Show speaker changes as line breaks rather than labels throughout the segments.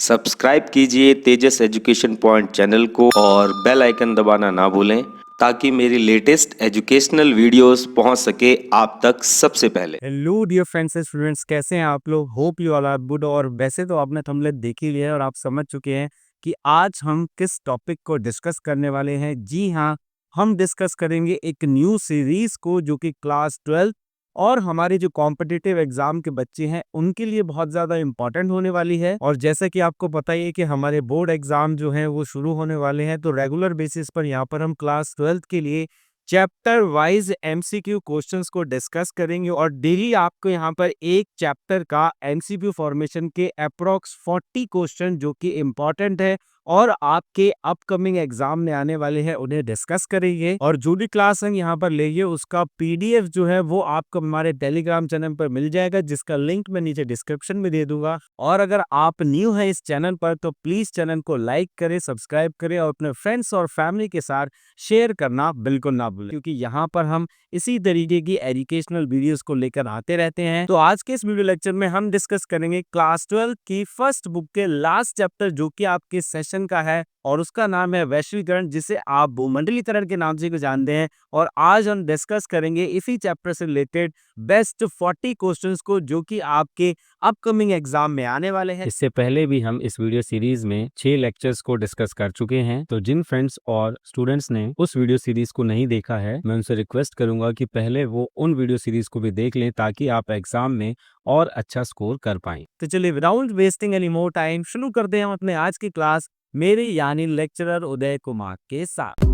Subscribe कीजिए तेजस education point channel को और बेल आइकन दबाना ना भूलें ताकि मेरी लेटेस्ट एजुकेशनल वीडियोस पहुंच सके आप तक सबसे पहले।
Hello dear friends and students, कैसे हैं आप लोग? Hope you all are good. और वैसे तो आपने थंबनेल देख ही लिया है और आप समझ चुके हैं कि आज हम किस टॉपिक को डिस्कस करने वाले हैं। जी हाँ, हम डिस्कस करेंगे एक न्यू सीरीज को जो कि क्लास 12 और हमारे जो कॉम्पिटिटिव एग्जाम के बच्चे हैं उनके लिए बहुत ज़्यादा इम्पॉर्टेंट होने वाली है। और जैसा कि आपको पता ही है कि हमारे बोर्ड एग्जाम जो हैं वो शुरू होने वाले हैं, तो रेगुलर बेसिस पर यहाँ पर हम क्लास 12 के लिए चैप्टर वाइज एमसीक्यू क्वेश्चंस को डिस्कस करेंगे और डेली आपको यहाँ पर एक चैप्टर का एमसीक्यू फॉर्मेशन के अप्रोक्स 40 क्वेश्चन जो कि इम्पोर्टेंट है और आपके अपकमिंग एग्जाम में आने वाले हैं उन्हें डिस्कस करेंगे। और जो भी क्लास हम यहाँ पर लेंगे उसका पीडीएफ जो है वो आपको हमारे टेलीग्राम चैनल पर मिल जाएगा, जिसका लिंक मैं नीचे डिस्क्रिप्शन में दे दूंगा। और अगर आप न्यू है इस चैनल पर तो प्लीज चैनल को लाइक करें, सब्सक्राइब करें और अपने फ्रेंड्स और फैमिली के साथ शेयर करना बिल्कुल ना भूलें, क्योंकि यहाँ पर हम इसी तरीके की एजुकेशनल वीडियोस को लेकर आते रहते हैं। तो आज के इस वीडियो लेक्चर में हम डिस्कस करेंगे क्लास 12 की फर्स्ट बुक के लास्ट चैप्टर जो कि आपके सेशन का है और उसका नाम है वैश्वीकरण, जिसे आप भूमंडलीकरण के नाम से भी जानते हैं। और आज हम डिस्कस करेंगे इसी चैप्टर से रिलेटेड बेस्ट 40 क्वेश्चंस को जो कि आपके अपकमिंग एग्जाम में आने वाले हैं। इससे पहले भी हम इस वीडियो सीरीज में 6 लेक्चर्स को डिस्कस कर चुके हैं, तो जिन फ्रेंड्स और स्टूडेंट्स ने उस वीडियो सीरीज को नहीं देखा है मैं उनसे रिक्वेस्ट करूंगा कि पहले वो उन वीडियो सीरीज को भी देख लें ताकि आप एग्जाम में और अच्छा स्कोर कर पाएं। तो चलिए without wasting any more time शुरू करते हैं हम अपने आज की क्लास मेरे यानी लेक्चरर उदय कुमार के साथ।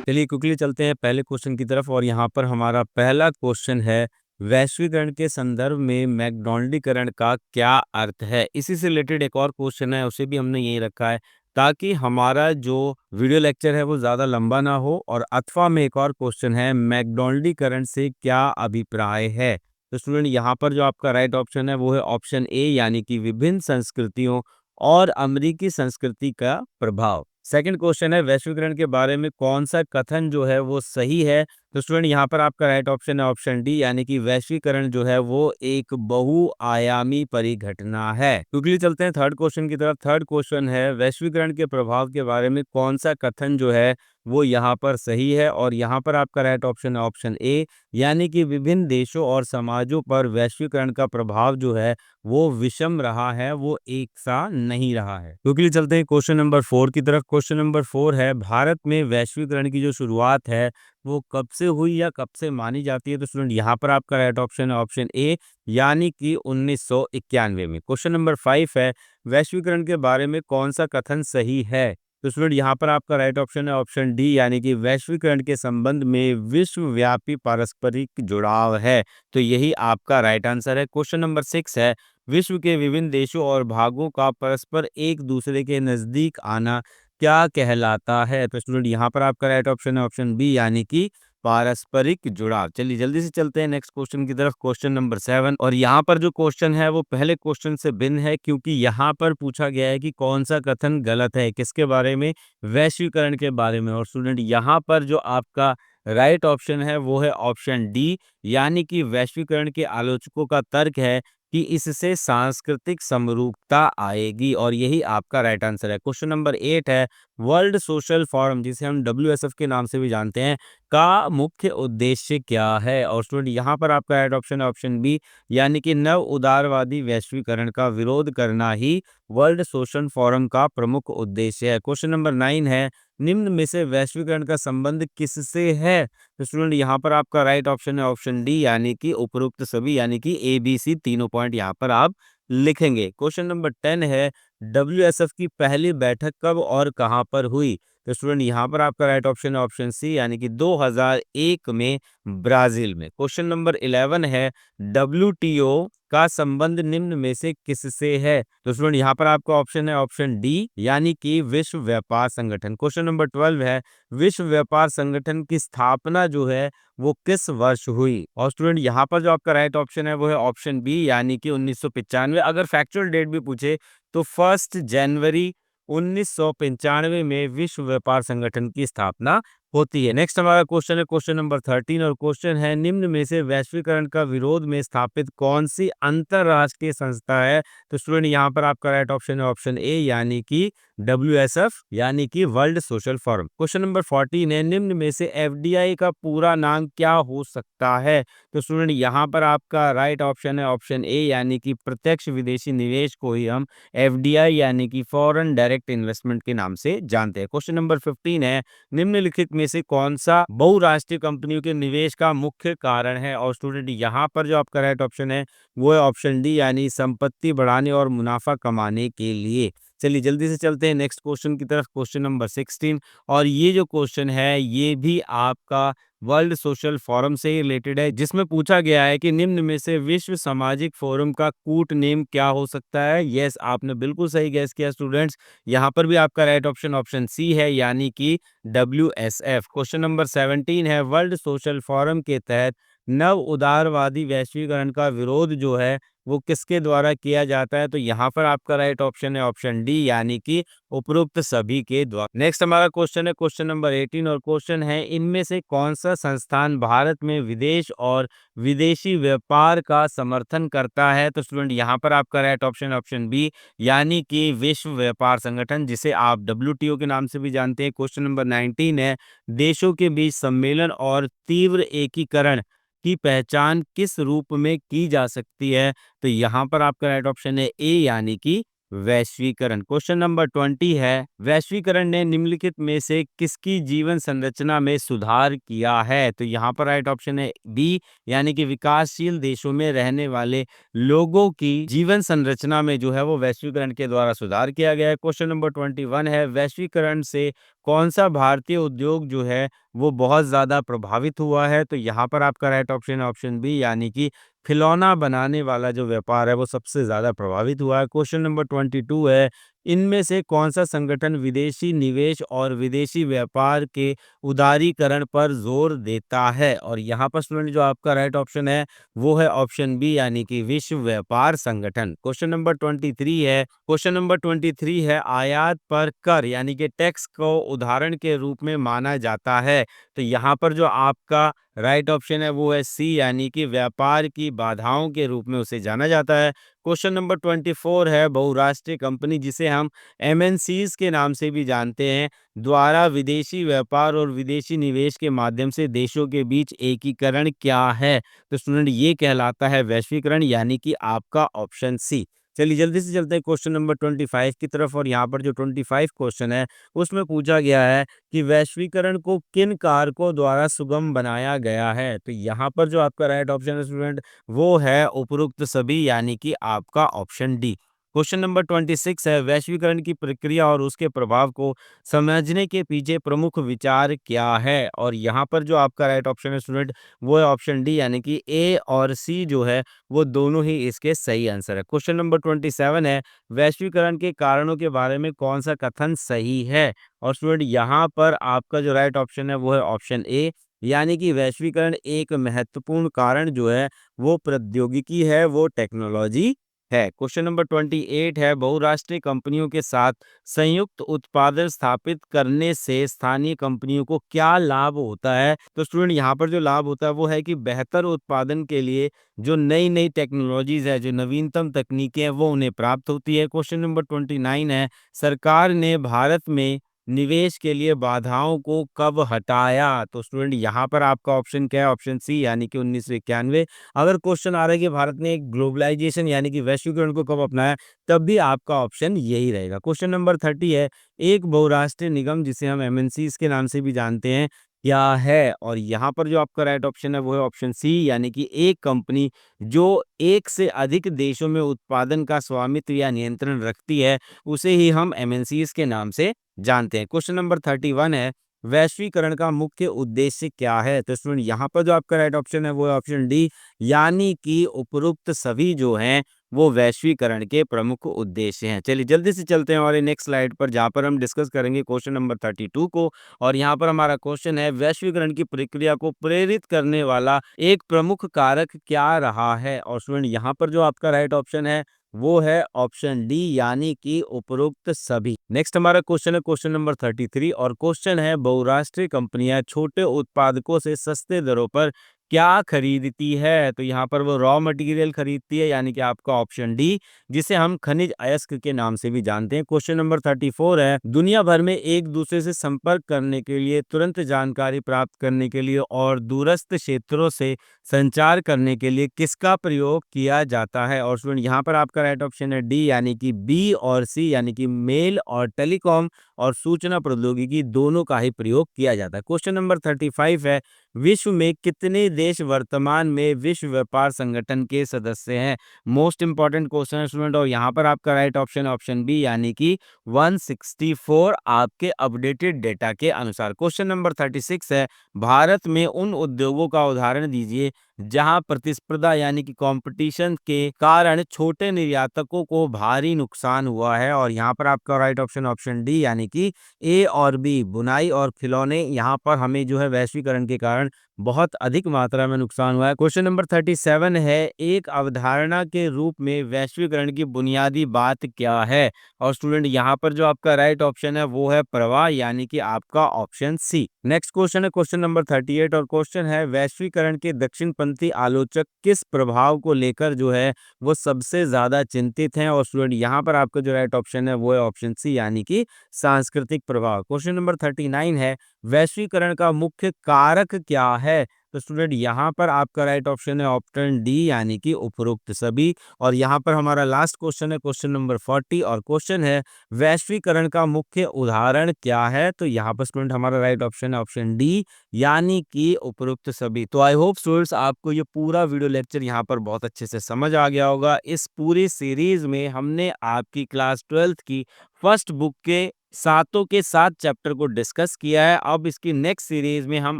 चलिए क्विकली चलते हैं पहले क्वेश्चन की तरफ। और यहाँ पर हमारा पहला क्वेश्चन है, वैश्वीकरण के संदर्भ में मैकडॉनल्डीकरण का क्या अर्थ है। इसी से रिलेटेड एक और क्वेश्चन है, उसे भी हमने यही रखा है ताकि हमारा जो वीडियो लेक्चर है वो ज़्यादा लंबा ना हो। और अथवा में एक और क्वेश्चन है, मैकडॉनल्डीकरण से क्या अभिप्राय है। तो स्टूडेंट यहाँ पर जो आपका राइट ऑप्शन है वो है ऑप्शन ए, यानी कि विभिन्न संस्कृतियों और अमेरिकी संस्कृति का प्रभाव। सेकंड क्वेश्चन है, वैश्वीकरण के बारे में कौन सा कथन जो है वो सही है। तो स्टूडेंट यहाँ पर आपका राइट ऑप्शन है ऑप्शन डी, यानी कि वैश्वीकरण जो है वो एक बहुआयामी परिघटना है। क्विकली चलते हैं थर्ड क्वेश्चन की तरफ। थर्ड क्वेश्चन है, वैश्वीकरण के प्रभाव के बारे में कौन सा कथन जो है वो यहाँ पर सही है। और यहाँ पर आपका राइट ऑप्शन है ऑप्शन ए, यानी कि विभिन्न देशों और समाजों पर वैश्वीकरण का प्रभाव जो है वो विषम रहा है, वो एक सा नहीं रहा है। क्विकली चलते हैं क्वेश्चन नंबर 4 की तरफ। क्वेश्चन नंबर 4 है, भारत में वैश्वीकरण की जो शुरुआत है वो कब से हुई या कब से मानी जाती है। तो स्टूडेंट यहाँ पर आपका राइट ऑप्शन है ऑप्शन ए, यानी कि 1991 में। क्वेश्चन नंबर 5 है, वैश्वीकरण के बारे में कौन सा कथन सही है। तो स्टूडेंट यहाँ पर आपका राइट ऑप्शन है ऑप्शन डी, यानी कि वैश्वीकरण के संबंध में विश्वव्यापी पारस्परिक जुड़ाव है। तो यही आपका राइट आंसर है। क्वेश्चन नंबर 6 है, विश्व के विभिन्न देशों और भागों का परस्पर एक दूसरे के नजदीक आना क्या कहलाता है। तो स्टूडेंट यहाँ पर आपका राइट ऑप्शन है ऑप्शन बी, यानी कि पारस्परिक जुड़ाव। चलिए जल्दी से चलते हैं नेक्स्ट क्वेश्चन की तरफ। क्वेश्चन नंबर 7, और यहाँ पर जो क्वेश्चन है वो पहले क्वेश्चन से भिन्न है, क्योंकि यहाँ पर पूछा गया है कि कौन सा कथन गलत है, किसके बारे में, वैश्वीकरण के बारे में। और स्टूडेंट यहाँ पर जो आपका राइट ऑप्शन है वो है ऑप्शन डी, यानी कि वैश्वीकरण के आलोचकों का तर्क है कि इससे सांस्कृतिक समरूपता आएगी। और यही आपका राइट आंसर है। क्वेश्चन नंबर 8 है, वर्ल्ड सोशल फोरम, जिसे हम WSF के नाम से भी जानते हैं, का मुख्य उद्देश्य क्या है। और स्टूडेंट यहाँ पर आपका राइट ऑप्शन है ऑप्शन बी, यानी कि नव उदारवादी वैश्वीकरण का विरोध करना ही वर्ल्ड सोशल फोरम का प्रमुख उद्देश्य है। क्वेश्चन नंबर 9 है, निम्न में से वैश्वीकरण का संबंध किससे है। तो स्टूडेंट यहाँ पर आपका राइट ऑप्शन है ऑप्शन डी, यानी कि उपरोक्त सभी, यानी कि ABC तीनों पॉइंट यहाँ पर आप लिखेंगे। क्वेश्चन नंबर 10 है, WSF की पहली बैठक कब और कहाँ पर हुई। तो स्टूडेंट यहाँ पर आपका राइट ऑप्शन है ऑप्शन सी, यानी कि 2001 में ब्राजील में। क्वेश्चन नंबर 11 है, WTO का संबंध निम्न में से किससे है। तो स्टूडेंट यहाँ पर आपका ऑप्शन है ऑप्शन डी, यानी कि विश्व व्यापार संगठन। क्वेश्चन नंबर 12 है, विश्व व्यापार संगठन की स्थापना जो है वो किस वर्ष हुई। और स्टूडेंट यहाँ पर जो आपका राइट ऑप्शन है वो है ऑप्शन बी, यानी कि 1995। अगर फैक्चुअल डेट भी पूछे तो 1 जनवरी 1995 में विश्व व्यापार संगठन की स्थापना होती है। नेक्स्ट हमारा क्वेश्चन है क्वेश्चन नंबर 13 और क्वेश्चन है निम्न में से वैश्वीकरण का विरोध में स्थापित कौन सी अंतरराष्ट्रीय संस्था है? तो स्टूडेंट यहाँ पर आपका राइट ऑप्शन है ऑप्शन ए यानी कि WSF यानी कि world social forum. Question number 14 है निम्न में से FDI का पूरा नाम क्या हो सकता है? तो स्टूडेंट यहाँ पर आपका राइट ऑप्शन है ऑप्शन ए यानी कि प्रत्यक्ष विदेशी निवेश को ही हम FDI यानी कि फॉरेन डायरेक्ट इन्वेस्टमेंट के नाम से जानते हैं। क्वेश्चन नंबर 15 है निम्नलिखित में से कौन सा बहुराष्ट्रीय कंपनियों के निवेश का मुख्य कारण है? और स्टूडेंट यहाँ पर जो आपका राइट ऑप्शन है वो है ऑप्शन डी यानी संपत्ति बढ़ाने और मुनाफा कमाने के लिए। चलिए जल्दी से चलते हैं नेक्स्ट क्वेश्चन की तरफ क्वेश्चन नंबर 16 और ये जो क्वेश्चन है ये भी आपका वर्ल्ड सोशल फोरम से ही रिलेटेड है जिसमें पूछा गया है कि निम्न में से विश्व सामाजिक फोरम का कूट नेम क्या हो सकता है? यस आपने बिल्कुल सही गैस किया स्टूडेंट्स। यहाँ पर भी आपका राइट ऑप्शन ऑप्शन सी है यानी कि WSF। क्वेश्चन नंबर 17 है वर्ल्ड सोशल फोरम के तहत नव उदारवादी वैश्वीकरण का विरोध जो है वो किसके द्वारा किया जाता है? तो यहाँ पर आपका राइट ऑप्शन है ऑप्शन डी यानी कि उपरोक्त सभी के द्वारा। नेक्स्ट हमारा क्वेश्चन है क्वेश्चन नंबर 18 और क्वेश्चन है इनमें से कौन सा संस्थान भारत में विदेश और विदेशी व्यापार का समर्थन करता है? तो स्टूडेंट यहाँ पर आपका राइट ऑप्शन ऑप्शन बी यानी कि विश्व व्यापार संगठन जिसे आप WTO के नाम से भी जानते हैं। क्वेश्चन नंबर 19 है देशों के बीच सम्मेलन और तीव्र एकीकरण की पहचान किस रूप में की जा सकती है? तो यहाँ पर आपका राइट ऑप्शन है ए यानी कि वैश्वीकरण। क्वेश्चन नंबर 20 है वैश्वीकरण ने निम्नलिखित में से किसकी जीवन संरचना में सुधार किया है? तो यहाँ पर राइट ऑप्शन है बी यानी कि विकासशील देशों में रहने वाले लोगों की जीवन संरचना में जो है वो वैश्वीकरण के द्वारा सुधार किया गया है। क्वेश्चन नंबर 21 है वैश्वीकरण से कौन सा भारतीय उद्योग जो है वो बहुत ज्यादा प्रभावित हुआ है? तो यहाँ पर आपका राइट ऑप्शन है ऑप्शन बी यानी कि खिलौना बनाने वाला जो व्यापार है वो सबसे ज्यादा प्रभावित हुआ है। क्वेश्चन नंबर 22 है इनमें से कौन सा संगठन विदेशी निवेश और विदेशी व्यापार के उदारीकरण पर जोर देता है? और यहाँ पर स्टूडेंट जो आपका राइट ऑप्शन है वो है ऑप्शन बी यानी कि विश्व व्यापार संगठन। क्वेश्चन नंबर 23 है क्वेश्चन नंबर 23 है आयात पर कर यानी कि टैक्स को उदाहरण के रूप में माना जाता है। तो यहाँ पर जो आपका राइट ऑप्शन है वो है सी यानी कि व्यापार की बाधाओं के रूप में उसे जाना जाता है। क्वेश्चन नंबर 24 है बहुराष्ट्रीय कंपनी जिसे हम MNCs के नाम से भी जानते हैं द्वारा विदेशी व्यापार और विदेशी निवेश के माध्यम से देशों के बीच एकीकरण क्या है? तो स्टूडेंट ये कहलाता है वैश्वीकरण यानी कि आपका ऑप्शन सी। चलिए जल्दी से चलते हैं क्वेश्चन नंबर 25 की तरफ और यहाँ पर जो 25 क्वेश्चन है उसमें पूछा गया है कि वैश्वीकरण को किन कारकों द्वारा सुगम बनाया गया है? तो यहाँ पर जो आपका राइट ऑप्शन है स्टूडेंट वो है उपरोक्त सभी यानी कि आपका ऑप्शन डी। क्वेश्चन नंबर 26 है वैश्वीकरण की प्रक्रिया और उसके प्रभाव को समझने के पीछे प्रमुख विचार क्या है? और यहाँ पर जो आपका राइट ऑप्शन है स्टूडेंट वो है ऑप्शन डी यानी कि ए और सी जो है वो दोनों ही इसके सही आंसर है। क्वेश्चन नंबर 27 है वैश्वीकरण के कारणों के बारे में कौन सा कथन सही है? और स्टूडेंट यहाँ पर आपका जो राइट ऑप्शन है वो है ऑप्शन ए यानी कि वैश्वीकरण एक महत्वपूर्ण कारण जो है वो प्रौद्योगिकी है वो टेक्नोलॉजी है। क्वेश्चन नंबर 28 है बहुराष्ट्रीय कंपनियों के साथ संयुक्त उत्पादन स्थापित करने से स्थानीय कंपनियों को क्या लाभ होता है? तो स्टूडेंट यहाँ पर जो लाभ होता है वो है कि बेहतर उत्पादन के लिए जो नई नई टेक्नोलॉजीज है जो नवीनतम तकनीकें हैं वो उन्हें प्राप्त होती है। क्वेश्चन नंबर 29 है सरकार ने भारत में निवेश के लिए बाधाओं को कब हटाया? तो स्टूडेंट यहाँ पर आपका ऑप्शन क्या है ऑप्शन सी यानी कि 1991। अगर क्वेश्चन आ रहा है कि भारत ने ग्लोबलाइजेशन यानी कि वैश्वीकरण को कब अपनाया तब भी आपका ऑप्शन यही रहेगा। क्वेश्चन नंबर 30 है एक बहुराष्ट्रीय निगम जिसे हम MNCs के नाम से भी जानते हैं क्या है? और यहाँ पर जो आपका राइट ऑप्शन है वो है ऑप्शन सी यानी कि एक कंपनी जो एक से अधिक देशों में उत्पादन का स्वामित्व या नियंत्रण रखती है उसे ही हम MNCs के नाम से जानते हैं। क्वेश्चन नंबर 31 है वैश्वीकरण का मुख्य उद्देश्य क्या है? तो स्टूडेंट यहाँ पर जो आपका राइट ऑप्शन है वो है ऑप्शन डी यानी कि उपरोक्त सभी जो हैं वो वैश्वीकरण के प्रमुख उद्देश्य हैं। चलिए जल्दी से चलते हैं हमारे नेक्स्ट स्लाइड पर जहाँ पर हम डिस्कस करेंगे क्वेश्चन नंबर 32 को और यहाँ पर हमारा क्वेश्चन है वैश्वीकरण की प्रक्रिया को प्रेरित करने वाला एक प्रमुख कारक क्या रहा है? और स्टूडेंट यहाँ पर जो आपका राइट ऑप्शन है वो है ऑप्शन डी यानी कि उपरोक्त सभी। नेक्स्ट हमारा क्वेश्चन है क्वेश्चन नंबर 33 और क्वेश्चन है बहुराष्ट्रीय कंपनियां छोटे उत्पादकों से सस्ते दरों पर क्या खरीदती है? तो यहाँ पर वो रॉ मटेरियल खरीदती है यानी कि आपका ऑप्शन डी, जिसे हम खनिज अयस्क के नाम से भी जानते हैं। क्वेश्चन नंबर 34 है दुनिया भर में एक दूसरे से संपर्क करने के लिए, तुरंत जानकारी प्राप्त करने के लिए और दूरस्थ क्षेत्रों से संचार करने के लिए किसका प्रयोग किया जाता है? और स्टूडेंट यहाँ पर आपका राइट ऑप्शन है डी यानी कि बी और सी यानी कि मेल और टेलीकॉम और सूचना प्रौद्योगिकी दोनों का ही प्रयोग किया जाता है। क्वेश्चन नंबर 35 है विश्व में कितने देश वर्तमान में विश्व व्यापार संगठन के सदस्य हैं? मोस्ट इंपॉर्टेंट क्वेश्चन है स्टूडेंट और यहाँ पर आपका राइट ऑप्शन ऑप्शन बी यानी कि 164 आपके अपडेटेड डेटा के अनुसार। क्वेश्चन नंबर 36 है भारत में उन उद्योगों का उदाहरण दीजिए जहां प्रतिस्पर्धा यानी कि कंपटीशन के कारण छोटे निर्यातकों को भारी नुकसान हुआ है। और यहाँ पर आपका राइट ऑप्शन ऑप्शन डी यानी कि ए और बी बुनाई और खिलौने, यहाँ पर हमें जो है वैश्वीकरण के कारण बहुत अधिक मात्रा में नुकसान हुआ है। क्वेश्चन नंबर 37 है एक अवधारणा के रूप में वैश्वीकरण की बुनियादी बात क्या है? और स्टूडेंट यहाँ पर जो आपका राइट ऑप्शन है वो है प्रवाह यानी कि आपका ऑप्शन सी। नेक्स्ट क्वेश्चन है क्वेश्चन नंबर 38 और क्वेश्चन है वैश्वीकरण के दक्षिणपंथी आलोचक किस प्रभाव को लेकर जो है वो सबसे ज्यादा चिंतित हैं? और स्टूडेंट यहाँ पर आपका जो राइट ऑप्शन है वो है ऑप्शन सी यानी कि सांस्कृतिक प्रभाव। क्वेश्चन नंबर 39 है वैश्वीकरण का मुख्य कारक क्या है? तो स्टूडेंट यहाँ पर आपका राइट ऑप्शन है ऑप्शन डी यानी कि उपरोक्त सभी। और यहाँ पर हमारा लास्ट क्वेश्चन है क्वेश्चन नंबर 40 और क्वेश्चन है वैश्वीकरण का मुख्य उदाहरण क्या है? तो यहाँ पर स्टूडेंट हमारा राइट ऑप्शन है ऑप्शन डी यानी कि उपरोक्त सभी। तो आई होप स्टूडेंट्स आपको ये पूरा वीडियो लेक्चर यहाँ पर बहुत अच्छे से समझ आ गया होगा। इस पूरी सीरीज में हमने आपकी क्लास 12th की फर्स्ट बुक के सातों के सात चैप्टर को डिस्कस किया है। अब इसकी नेक्स्ट सीरीज में हम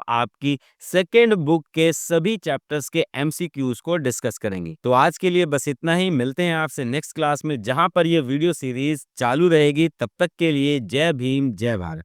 आपकी सेकेंड बुक के सभी चैप्टर्स के एमसीक्यूज को डिस्कस करेंगे। तो आज के लिए बस इतना ही, मिलते हैं आपसे नेक्स्ट क्लास में जहां पर ये वीडियो सीरीज चालू रहेगी। तब तक के लिए जय भीम जय भारत।